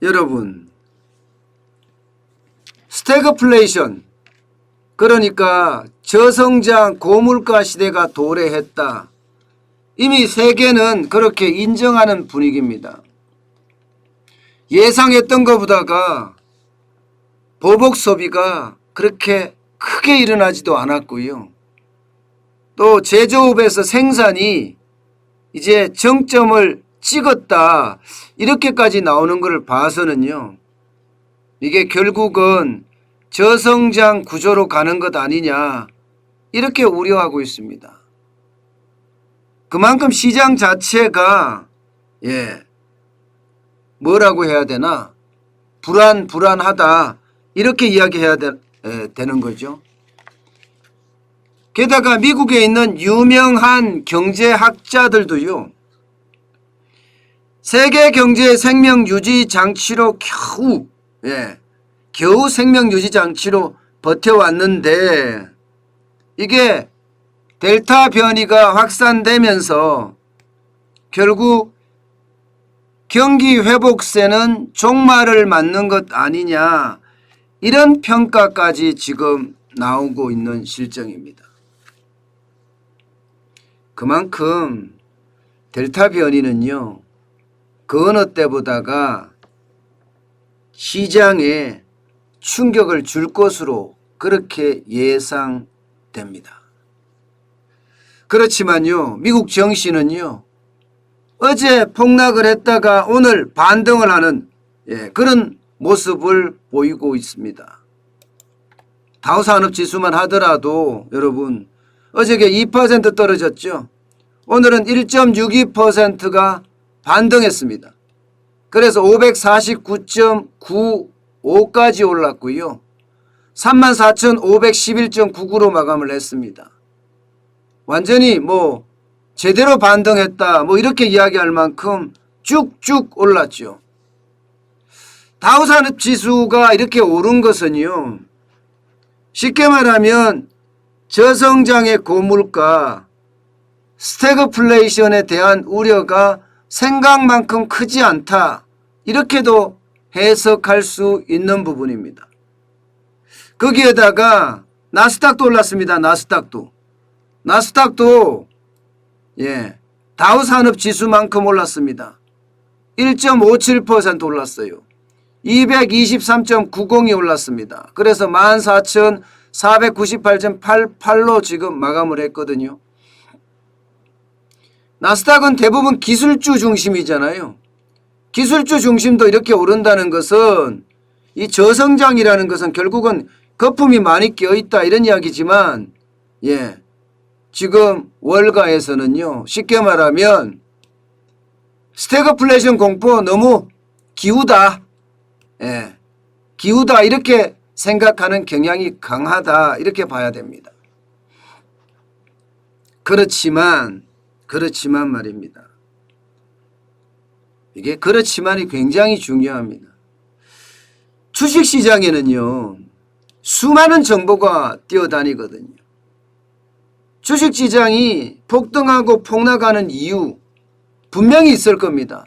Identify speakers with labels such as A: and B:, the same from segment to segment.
A: 여러분, 스태그플레이션, 그러니까 저성장 고물가 시대가 도래했다. 이미 세계는 그렇게 인정하는 분위기입니다. 예상했던 것보다가 보복 소비가 그렇게 크게 일어나지도 않았고요. 또 제조업에서 생산이 이제 정점을 찍었다, 이렇게까지 나오는 것을 봐서는요, 이게 결국은 저성장 구조로 가는 것 아니냐, 이렇게 우려하고 있습니다. 그만큼 시장 자체가 뭐라고 해야 되나, 불안하다, 이렇게 이야기해야 되는 거죠. 게다가 미국에 있는 유명한 경제학자들도요, 세계 경제의 생명 유지 장치로 겨우 생명 유지 장치로 버텨왔는데, 이게 델타 변이가 확산되면서 결국 경기 회복세는 종말을 맞는 것 아니냐, 이런 평가까지 지금 나오고 있는 실정입니다. 그만큼 델타 변이는요, 그 어느 때보다가 시장에 충격을 줄 것으로 그렇게 예상됩니다. 그렇지만요, 미국 증시는요, 어제 폭락을 했다가 오늘 반등을 하는 그런 모습을 보이고 있습니다. 다우산업지수만 하더라도 여러분, 어저께 2% 떨어졌죠. 오늘은 1.62%가 반등했습니다. 그래서 549.95까지 올랐고요. 34,511.99로 마감을 했습니다. 완전히 제대로 반등했다, 이렇게 이야기할 만큼 쭉쭉 올랐죠. 다우산업지수가 이렇게 오른 것은요, 쉽게 말하면 저성장의 고물가, 스태그플레이션에 대한 우려가 생각만큼 크지 않다, 이렇게도 해석할 수 있는 부분입니다. 거기에다가 나스닥도 올랐습니다. 나스닥도 다우산업지수만큼 올랐습니다. 1.57% 올랐어요. 223.90이 올랐습니다. 그래서 14,498.88로 지금 마감을 했거든요. 나스닥은 대부분 기술주 중심이잖아요. 기술주 중심도 이렇게 오른다는 것은, 이 저성장이라는 것은 결국은 거품이 많이 껴있다, 이런 이야기지만, 지금 월가에서는요, 쉽게 말하면 스태그플레이션 공포 너무 기우다, 기우다, 이렇게 생각하는 경향이 강하다, 이렇게 봐야 됩니다. 그렇지만 말입니다. 이게 그렇지만이 굉장히 중요합니다. 주식시장에는요, 수많은 정보가 뛰어다니거든요. 주식시장이 폭등하고 폭락하는 이유 분명히 있을 겁니다.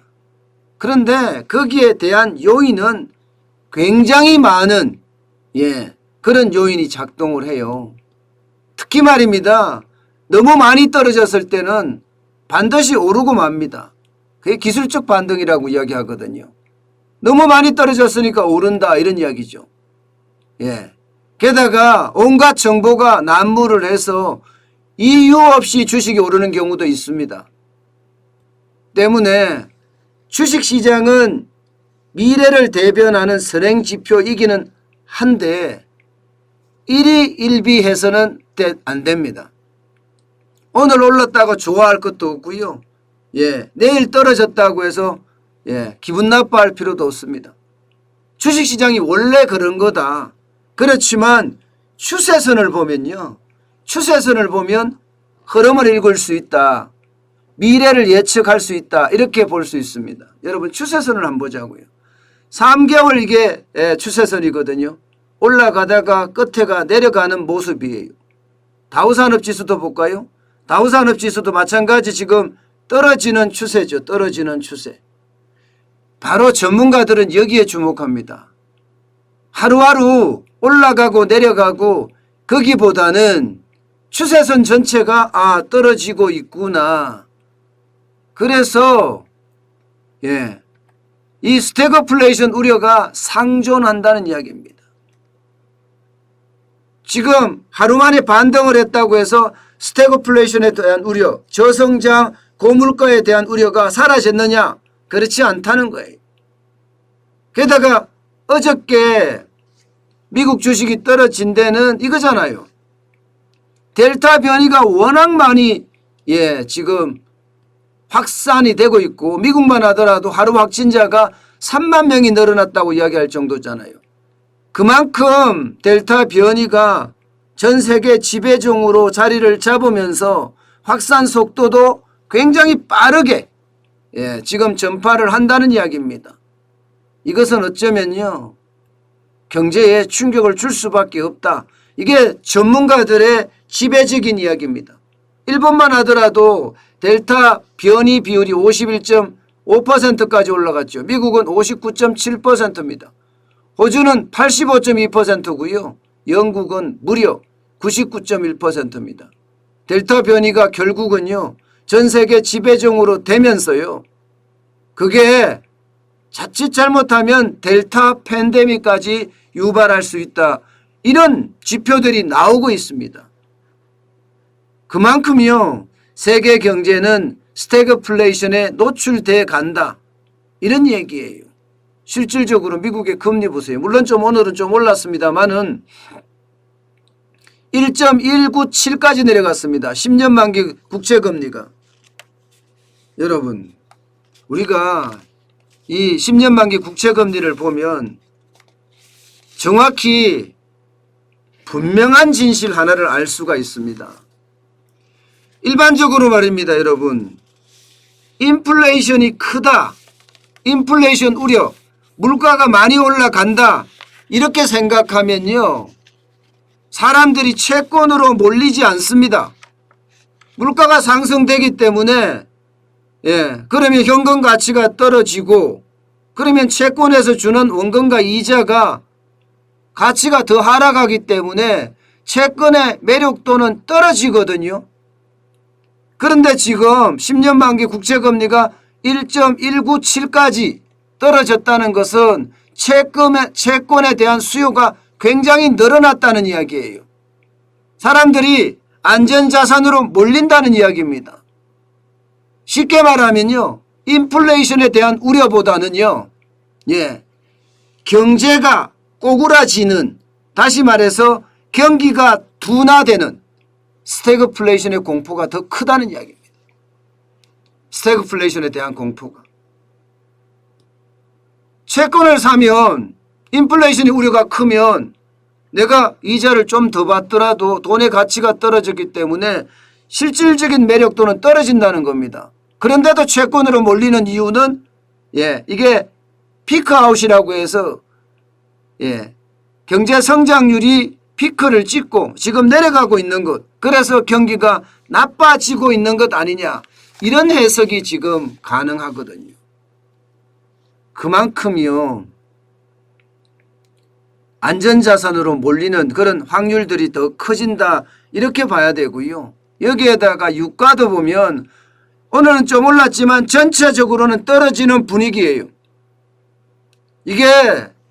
A: 그런데 거기에 대한 요인은 굉장히 많은 그런 요인이 작동을 해요. 특히 말입니다, 너무 많이 떨어졌을 때는 반드시 오르고 맙니다. 그게 기술적 반등이라고 이야기하거든요. 너무 많이 떨어졌으니까 오른다, 이런 이야기죠. 게다가 온갖 정보가 난무를 해서 이유 없이 주식이 오르는 경우도 있습니다. 때문에 주식시장은 미래를 대변하는 선행지표이기는 한데 일희일비해서는 안 됩니다. 오늘 올랐다고 좋아할 것도 없고요. 내일 떨어졌다고 해서 기분 나빠할 필요도 없습니다. 주식시장이 원래 그런 거다. 그렇지만 추세선을 보면 흐름을 읽을 수 있다, 미래를 예측할 수 있다, 이렇게 볼 수 있습니다. 여러분, 추세선을 한번 보자고요. 3개월 이게 추세선이거든요. 올라가다가 끝에가 내려가는 모습이에요. 다우산업지수도 볼까요? 다우산업지수도 마찬가지 지금 떨어지는 추세죠. 떨어지는 추세. 바로 전문가들은 여기에 주목합니다. 하루하루 올라가고 내려가고 거기보다는 추세선 전체가 떨어지고 있구나. 그래서 이 스태그플레이션 우려가 상존한다는 이야기입니다. 지금 하루 만에 반등을 했다고 해서 스태그플레이션에 대한 우려, 저성장, 고물가에 대한 우려가 사라졌느냐? 그렇지 않다는 거예요. 게다가 어저께 미국 주식이 떨어진 데는 이거잖아요. 델타 변이가 워낙 많이 지금 확산이 되고 있고 미국만 하더라도 하루 확진자가 3만 명이 늘어났다고 이야기할 정도잖아요. 그만큼 델타 변이가 전 세계 지배종으로 자리를 잡으면서 확산 속도도 굉장히 빠르게 지금 전파를 한다는 이야기입니다. 이것은 어쩌면요 경제에 충격을 줄 수밖에 없다. 이게 전문가들의 지배적인 이야기입니다. 일본만 하더라도 델타 변이 비율이 51.5%까지 올라갔죠. 미국은 59.7%입니다. 호주는 85.2%고요. 영국은 무려 99.1%입니다. 델타 변이가 결국은요 전 세계 지배종으로 되면서요 그게 자칫 잘못하면 델타 팬데믹까지 유발할 수 있다. 이런 지표들이 나오고 있습니다. 그만큼요 세계 경제는 스태그플레이션에 노출돼 간다. 이런 얘기예요. 실질적으로 미국의 금리 보세요. 물론 오늘은 좀 올랐습니다만은 1.197까지 내려갔습니다. 10년 만기 국채금리가. 여러분 우리가 이 10년 만기 국채금리를 보면 정확히 분명한 진실 하나를 알 수가 있습니다. 일반적으로 말입니다. 여러분 인플레이션이 크다. 인플레이션 우려. 물가가 많이 올라간다. 이렇게 생각하면요 사람들이 채권으로 몰리지 않습니다. 물가가 상승되기 때문에 그러면 현금 가치가 떨어지고 그러면 채권에서 주는 원금과 이자가 가치가 더 하락하기 때문에 채권의 매력도는 떨어지거든요. 그런데 지금 10년 만기 국채금리가 1.197까지 떨어졌다는 것은 채권에 대한 수요가 굉장히 늘어났다는 이야기예요. 사람들이 안전자산으로 몰린다는 이야기입니다. 쉽게 말하면요 인플레이션에 대한 우려보다는요 경제가 꼬꾸라지는, 다시 말해서 경기가 둔화되는 스태그플레이션의 공포가 더 크다는 이야기입니다. 스태그플레이션에 대한 공포가. 채권을 사면 인플레이션의 우려가 크면 내가 이자를 좀 더 받더라도 돈의 가치가 떨어졌기 때문에 실질적인 매력도는 떨어진다는 겁니다. 그런데도 채권으로 몰리는 이유는 이게 피크아웃이라고 해서 경제 성장률이 피크를 찍고 지금 내려가고 있는 것, 그래서 경기가 나빠지고 있는 것 아니냐, 이런 해석이 지금 가능하거든요. 그만큼요 안전자산으로 몰리는 그런 확률들이 더 커진다, 이렇게 봐야 되고요. 여기에다가 유가도 보면 오늘은 좀 올랐지만 전체적으로는 떨어지는 분위기예요. 이게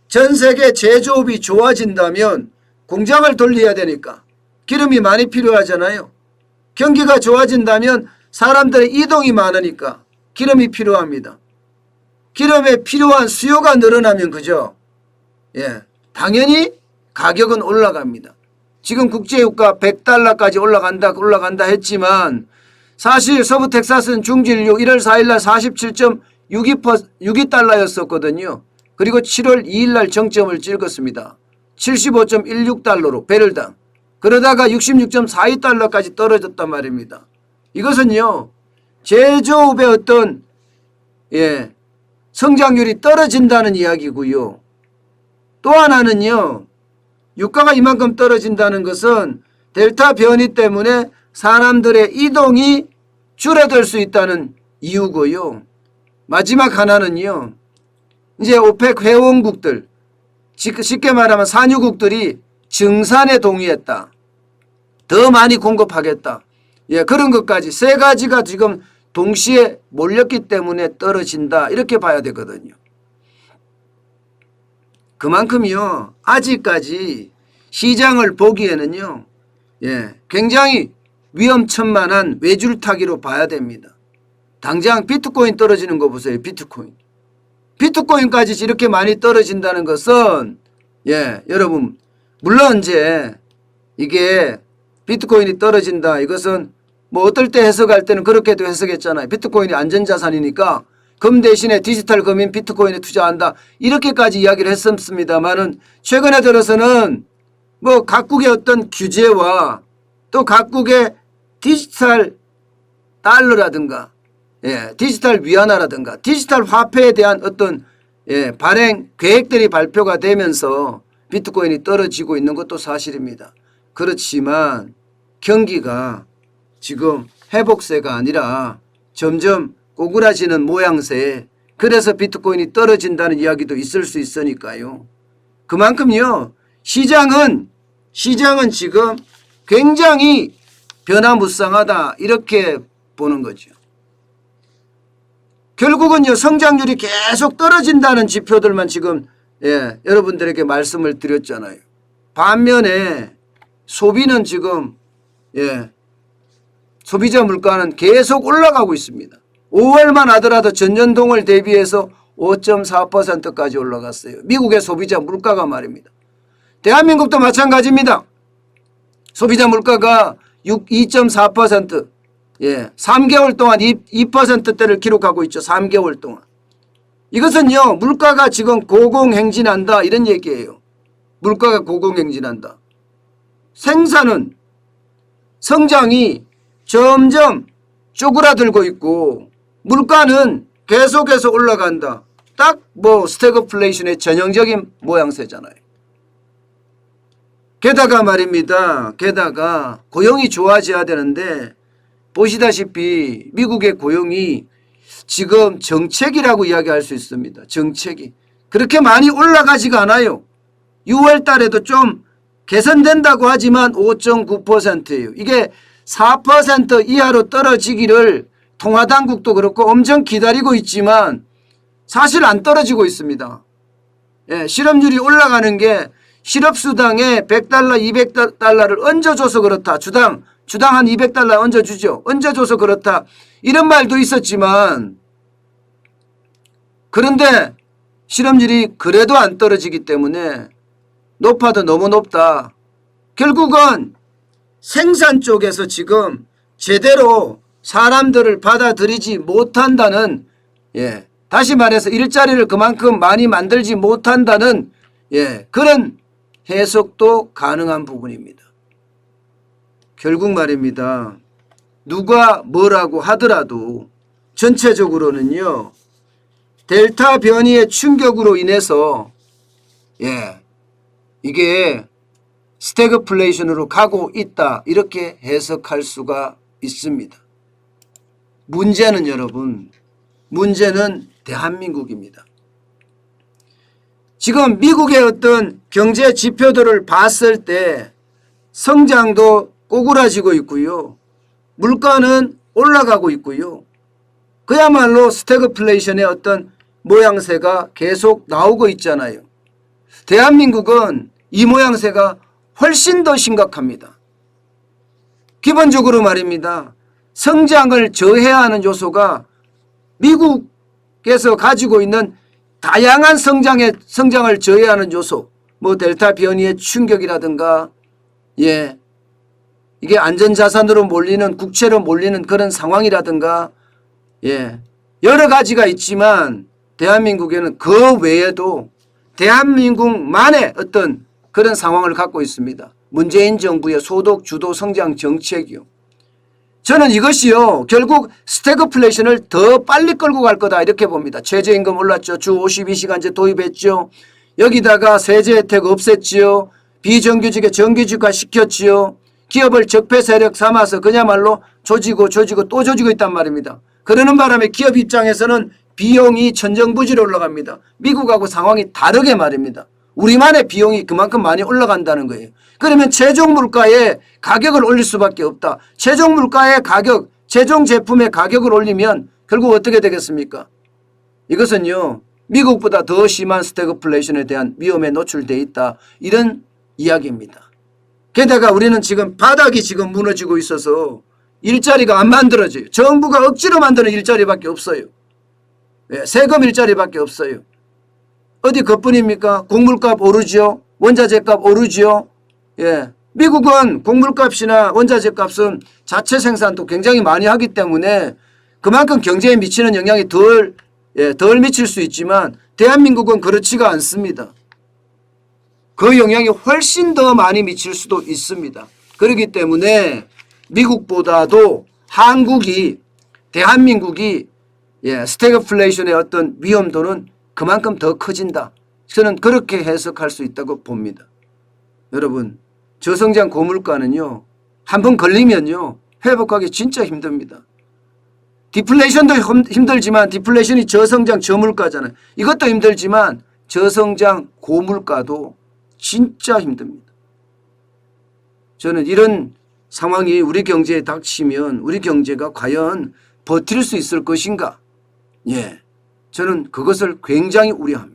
A: 전 세계 제조업이 좋아진다면 공장을 돌려야 되니까 기름이 많이 필요하잖아요. 경기가 좋아진다면 사람들의 이동이 많으니까 기름이 필요합니다. 기름에 필요한 수요가 늘어나면 그죠? 당연히 가격은 올라갑니다. 지금 국제유가 100달러까지 올라간다 했지만 사실 서부 텍사스는 중진유 1월 4일날 47.62달러였었거든요. 그리고 7월 2일날 정점을 찍었습니다. 75.16달러로 배럴당. 그러다가 66.42달러까지 떨어졌단 말입니다. 이것은요 제조업의 어떤 성장률이 떨어진다는 이야기고요. 또 하나는요 유가가 이만큼 떨어진다는 것은 델타 변이 때문에 사람들의 이동이 줄어들 수 있다는 이유고요. 마지막 하나는요 이제 오펙 회원국들, 쉽게 말하면 산유국들이 증산에 동의했다. 더 많이 공급하겠다. 예, 그런 것까지 세 가지가 지금 동시에 몰렸기 때문에 떨어진다. 이렇게 봐야 되거든요. 그만큼요, 아직까지 시장을 보기에는요, 예, 굉장히 위험천만한 외줄타기로 봐야 됩니다. 당장 비트코인 떨어지는 거 보세요. 비트코인. 비트코인까지 이렇게 많이 떨어진다는 것은, 예, 여러분, 물론 이제 이게 비트코인이 떨어진다. 이것은 뭐 어떨 때 해석할 때는 그렇게도 해석했잖아요. 비트코인이 안전자산이니까 금 대신에 디지털 금인 비트코인에 투자한다. 이렇게까지 이야기를 했었습니다만은 최근에 들어서는 뭐 각국의 어떤 규제와 또 각국의 디지털 달러라든가, 예, 디지털 위안화라든가 디지털 화폐에 대한 어떤, 예, 발행 계획들이 발표가 되면서 비트코인이 떨어지고 있는 것도 사실입니다. 그렇지만 경기가 지금 회복세가 아니라 점점 꼬꾸라지는 모양새, 그래서 비트코인이 떨어진다는 이야기도 있을 수 있으니까요. 그만큼요, 시장은 지금 굉장히 변화무쌍하다. 이렇게 보는 거죠. 결국은요, 성장률이 계속 떨어진다는 지표들만 지금, 예, 여러분들에게 말씀을 드렸잖아요. 반면에 소비는 지금, 예, 소비자 물가는 계속 올라가고 있습니다. 5월만 하더라도 전년동월 대비해서 5.4%까지 올라갔어요. 미국의 소비자 물가가 말입니다. 대한민국도 마찬가지입니다. 소비자 물가가 2.4%, 예, 3개월 동안 2%대를 기록하고 있죠. 3개월 동안. 이것은요, 물가가 지금 고공행진한다 이런 얘기예요. 물가가 고공행진한다. 생산은, 성장이 점점 쪼그라들고 있고 물가는 계속해서 올라간다. 딱 뭐 스태그플레이션의 전형적인 모양새잖아요. 게다가 말입니다. 게다가 고용이 좋아져야 되는데 보시다시피 미국의 고용이 지금 정책이라고 이야기할 수 있습니다. 정책이. 그렇게 많이 올라가지가 않아요. 6월 달에도 좀 개선된다고 하지만 5.9%예요. 이게 4% 이하로 떨어지기를 통화당국도 그렇고 엄청 기다리고 있지만 사실 안 떨어지고 있습니다. 예, 실업률이 올라가는 게 실업수당에 $100, $200를 얹어줘서 그렇다. 주당 한 $200 얹어주죠. 얹어줘서 그렇다. 이런 말도 있었지만 그런데 실업률이 그래도 안 떨어지기 때문에 높아도 너무 높다. 결국은 생산 쪽에서 지금 제대로 사람들을 받아들이지 못한다는, 예, 다시 말해서 일자리를 그만큼 많이 만들지 못한다는, 예, 그런 해석도 가능한 부분입니다. 결국 말입니다. 누가 뭐라고 하더라도 전체적으로는요, 델타 변이의 충격으로 인해서, 예, 이게 스태그플레이션으로 가고 있다. 이렇게 해석할 수가 있습니다. 문제는 여러분, 문제는 대한민국입니다. 지금 미국의 어떤 경제 지표들을 봤을 때 성장도 꼬꾸라지고 있고요. 물가는 올라가고 있고요. 그야말로 스태그플레이션의 어떤 모양새가 계속 나오고 있잖아요. 대한민국은 이 모양새가 훨씬 더 심각합니다. 기본적으로 말입니다. 성장을 저해하는 요소가 미국에서 가지고 있는 다양한 성장을 저해하는 요소, 뭐 델타 변이의 충격이라든가, 예, 이게 안전자산으로 몰리는, 국채로 몰리는 그런 상황이라든가, 예, 여러 가지가 있지만 대한민국에는 그 외에도 대한민국만의 어떤 그런 상황을 갖고 있습니다. 문재인 정부의 소득 주도 성장 정책이요. 저는 이것이요, 결국 스태그플레이션을 더 빨리 끌고 갈 거다 이렇게 봅니다. 최저임금 올랐죠. 주 52시간제 도입했죠. 여기다가 세제 혜택 없앴지요. 비정규직에 정규직화 시켰지요. 기업을 적폐 세력 삼아서 그야말로 조지고 또 조지고 있단 말입니다. 그러는 바람에 기업 입장에서는 비용이 천정부지로 올라갑니다. 미국하고 상황이 다르게 말입니다. 우리만의 비용이 그만큼 많이 올라간다는 거예요. 그러면 최종 물가의 가격을 올릴 수밖에 없다. 최종 물가의 가격, 최종 제품의 가격을 올리면 결국 어떻게 되겠습니까? 이것은요, 미국보다 더 심한 스태그플레이션에 대한 위험에 노출되어 있다. 이런 이야기입니다. 게다가 우리는 지금 바닥이 지금 무너지고 있어서 일자리가 안 만들어져요. 정부가 억지로 만드는 일자리밖에 없어요. 세금 일자리밖에 없어요. 어디 그뿐입니까? 곡물값 오르죠. 원자재값 오르죠. 예. 미국은 곡물값이나 원자재값은 자체 생산도 굉장히 많이 하기 때문에 그만큼 경제에 미치는 영향이 덜 미칠 수 있지만 대한민국은 그렇지가 않습니다. 그 영향이 훨씬 더 많이 미칠 수도 있습니다. 그렇기 때문에 미국보다도 대한민국이 스태그플레이션의 어떤 위험도는 그만큼 더 커진다. 저는 그렇게 해석할 수 있다고 봅니다. 여러분, 저성장 고물가는요, 한번 걸리면요, 회복하기 진짜 힘듭니다. 디플레이션도 힘들지만 디플레이션이 저성장 저물가잖아요. 이것도 힘들지만 저성장 고물가도 진짜 힘듭니다. 저는 이런 상황이 우리 경제에 닥치면 우리 경제가 과연 버틸 수 있을 것인가? 저는 그것을 굉장히 우려합니다.